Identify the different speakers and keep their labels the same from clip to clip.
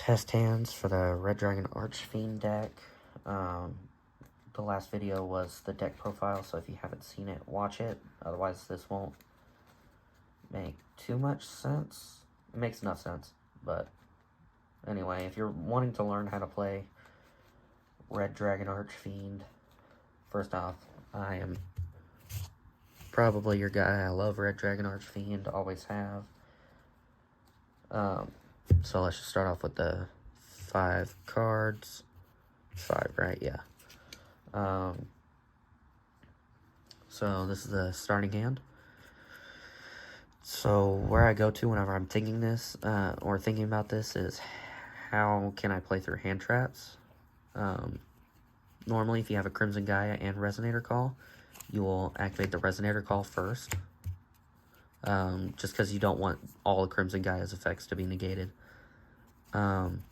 Speaker 1: test hands for the Red Dragon Archfiend deck. The last video was the deck profile, so if you haven't seen it, watch it. Otherwise, this won't make too much sense. It makes enough sense, but anyway, if you're wanting to learn how to play Red Dragon Archfiend, first off, I am probably your guy. I love Red Dragon Archfiend, always have. So let's just start off with the 5 cards. 5, right? Yeah. So this is the starting hand. So where I go to whenever I'm thinking this, or thinking about this, is how can I play through hand traps? Normally, if you have a Crimson Gaia and Resonator Call, you will activate the Resonator Call first. Just because you don't want all the Crimson Gaia's effects to be negated. And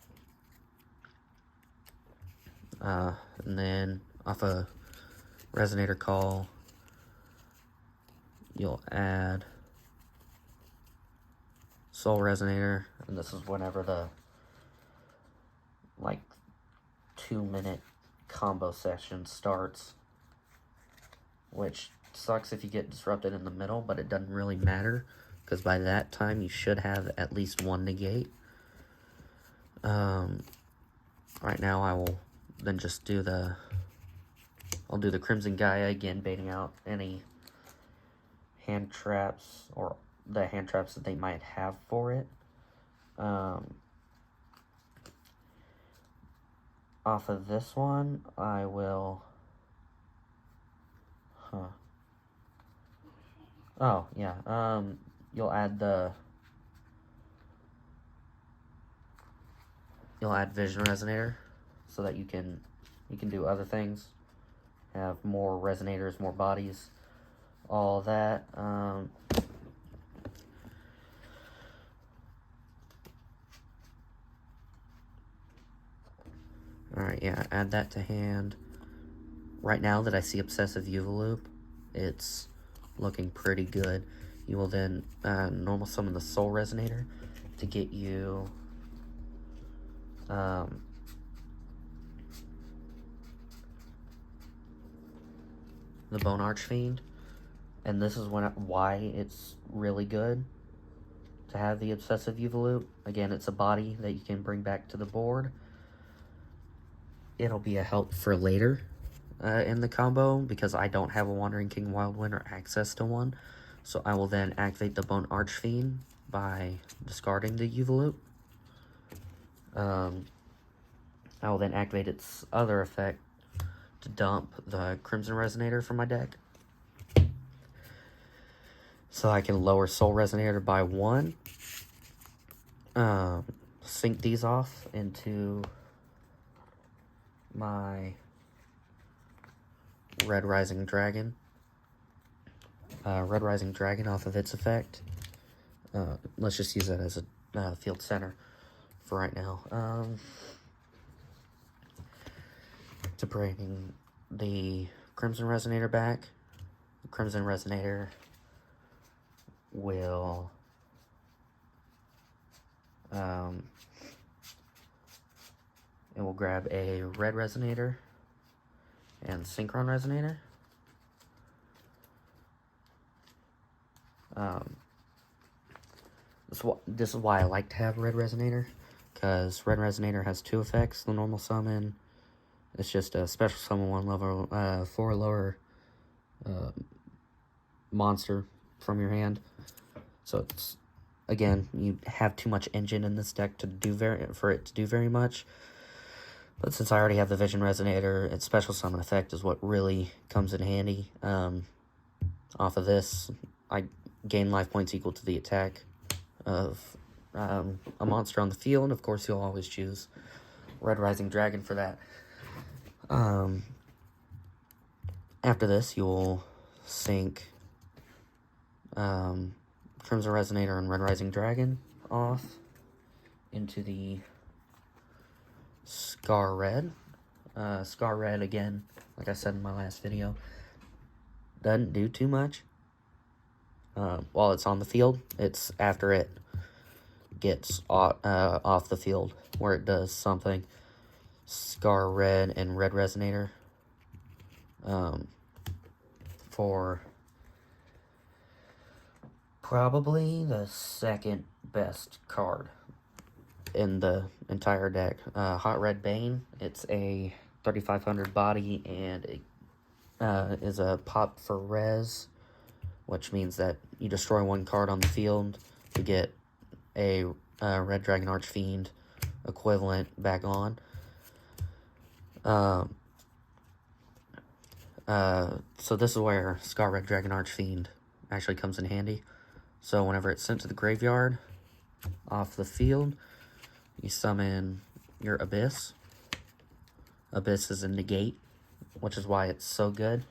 Speaker 1: then off a Resonator Call, you'll add Soul Resonator, and this is whenever the 2-minute combo session starts, which sucks if you get disrupted in the middle, but it doesn't really matter because by that time you should have at least one negate. Right now I will then just do I'll do the Crimson Gaia again, baiting out any hand traps or the hand traps that they might have for it. Off of this one, I will... Oh, yeah. You'll add Vision Resonator so that you can do other things. Have more resonators, more bodies, all that. Alright, yeah, add that to hand. Right now that I see Obsessive Loop, it's looking pretty good. You will then normal summon the Soul Resonator to get you the Bone Archfiend, and this is why it's really good to have the Obsessive Loop. Again, it's a body that you can bring back to the board. It'll be a help for later in the combo because I don't have a Wandering King Wildwind or access to one. So I will then activate the Bone Archfiend by discarding the Loop. I will then activate its other effect to dump the Crimson Resonator from my deck. So I can lower Soul Resonator by 1. Sync these off into my Red Rising Dragon. Red Rising Dragon off of its effect. Let's just use that as a field center for right now. To bring the Crimson Resonator back, the Crimson Resonator will it will grab a Red Resonator and Synchron Resonator. This is why I like to have Red Resonator, because Red Resonator has 2 effects. The normal summon, it's just a special summon 1 level 4 lower monster from your hand. So it's, again, you have too much engine in this deck for it to do very much. But since I already have the Vision Resonator, its special summon effect is what really comes in handy. Off of this, I gain life points equal to the attack of a monster on the field. Of course, you'll always choose Red Rising Dragon for that. After this, you'll sync Crimson Resonator and Red Rising Dragon off into the Scar Red. Scar Red, again, like I said in my last video, doesn't do too much while it's on the field. It's after it gets off the field where it does something. Scar Red and Red Resonator for probably the second best card in the entire deck. Hot Red Bane, it's a 3500 body, and it is a pop for res, which means that you destroy one card on the field to get a Red Dragon Archfiend equivalent back on. So this is where Scar Red Dragon Archfiend actually comes in handy. So whenever it's sent to the graveyard off the field, you summon your Abyss. Abyss is a negate, which is why it's so good.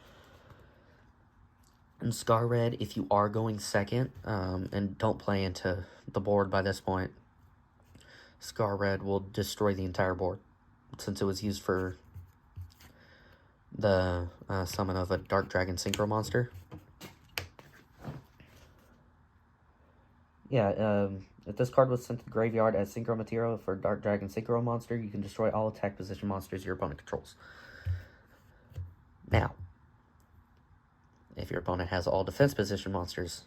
Speaker 1: And Scar Red, if you are going second, and don't play into the board by this point, Scar Red will destroy the entire board, since it was used for the summon of a Dark Dragon Synchro monster. Yeah, if this card was sent to the graveyard as Synchro material for Dark Dragon Synchro monster, you can destroy all attack position monsters your opponent controls. Now, if your opponent has all defense position monsters,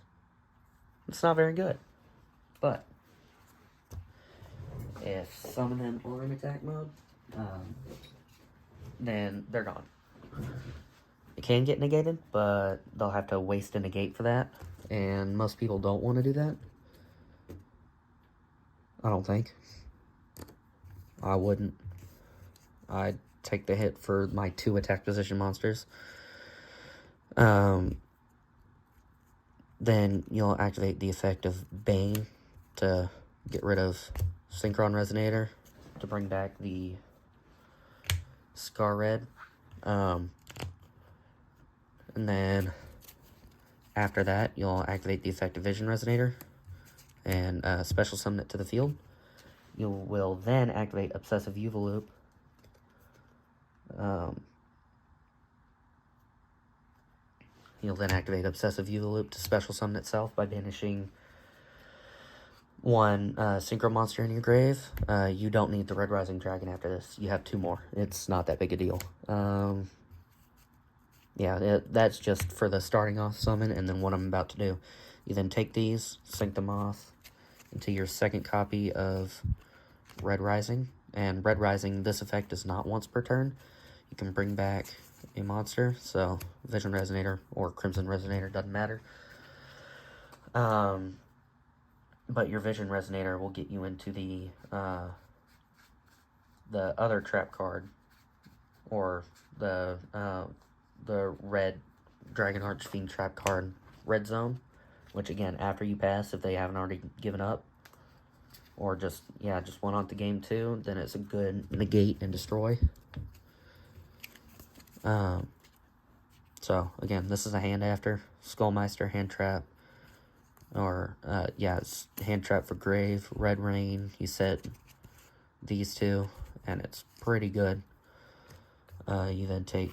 Speaker 1: it's not very good. But if some of them are in attack mode, then they're gone. It can get negated, but they'll have to waste a negate for that, and most people don't want to do that. I don't think. I wouldn't. I'd take the hit for my 2 attack position monsters. Then you'll activate the effect of Bane to get rid of Synchron Resonator to bring back the Scar Red. And then after that, you'll activate the effect of Vision Resonator and special summon it to the field. You will then activate Obsessive Uvolup. You'll then activate Obsessive Uvolup to special summon itself by banishing one Synchro monster in your grave. You don't need the Red Rising Dragon after this. You have 2 more. It's not that big a deal. Yeah, that's just for the starting off summon, and then what I'm about to do. You then take these, sync them off into your second copy of Red Rising. And Red Rising, this effect is not once per turn. You can bring back a monster, so Vision Resonator or Crimson Resonator, doesn't matter. But your Vision Resonator will get you into the other trap card, or the Red Dragon Archfiend trap card, Red Zone, which again, after you pass, if they haven't already given up, or just went on to game 2, then it's a good negate and destroy. So again, this is a hand after Skullmeister, hand trap, or it's hand trap for grave, Red Rain. You set these 2, and it's pretty good. You then take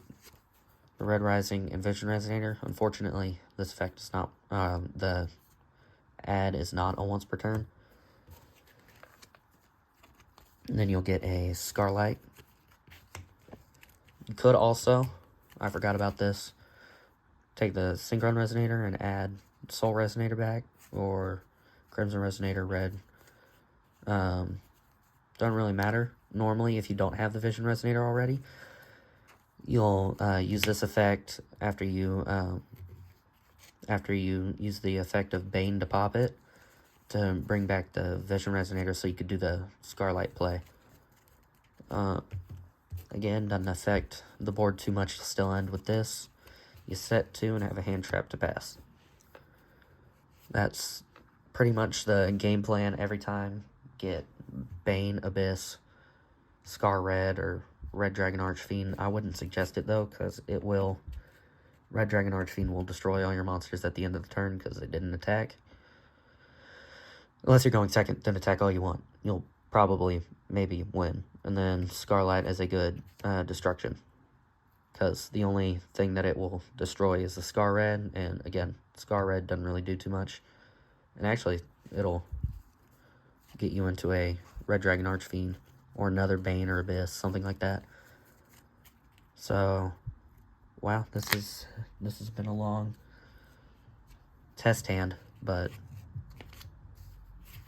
Speaker 1: the Red Rising and Vision Resonator. Unfortunately, this effect is not, the add is not a once per turn. And then you'll get a Scarlight. You could also, I forgot about this, take the Synchron Resonator and add Soul Resonator back, or Crimson Resonator Red. Doesn't really matter. Normally, if you don't have the Vision Resonator already, you'll use this effect after you use the effect of Bane to pop it, to bring back the Vision Resonator so you could do the Scarlight play. Again, doesn't affect the board too much to still end with this. You set 2 and have a hand trap to pass. That's pretty much the game plan every time. Get Bane, Abyss, Scar Red, or Red Dragon Archfiend. I wouldn't suggest it though, because it will... Red Dragon Archfiend will destroy all your monsters at the end of the turn because they didn't attack. Unless you're going second, then attack all you want. You'll probably, maybe, win. And then Scarlight is a good destruction, because the only thing that it will destroy is the Scar Red, and again, Scar Red doesn't really do too much. And actually, it'll get you into a Red Dragon Archfiend or another Bane or Abyss, something like that. So, wow, this has been a long test hand, but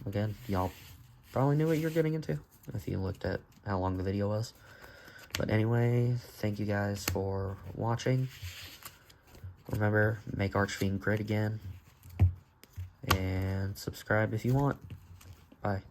Speaker 1: again, y'all probably knew what you're getting into if you looked at how long the video was. But anyway, thank you guys for watching. Remember, make Archfiend great again, and subscribe if you want. Bye.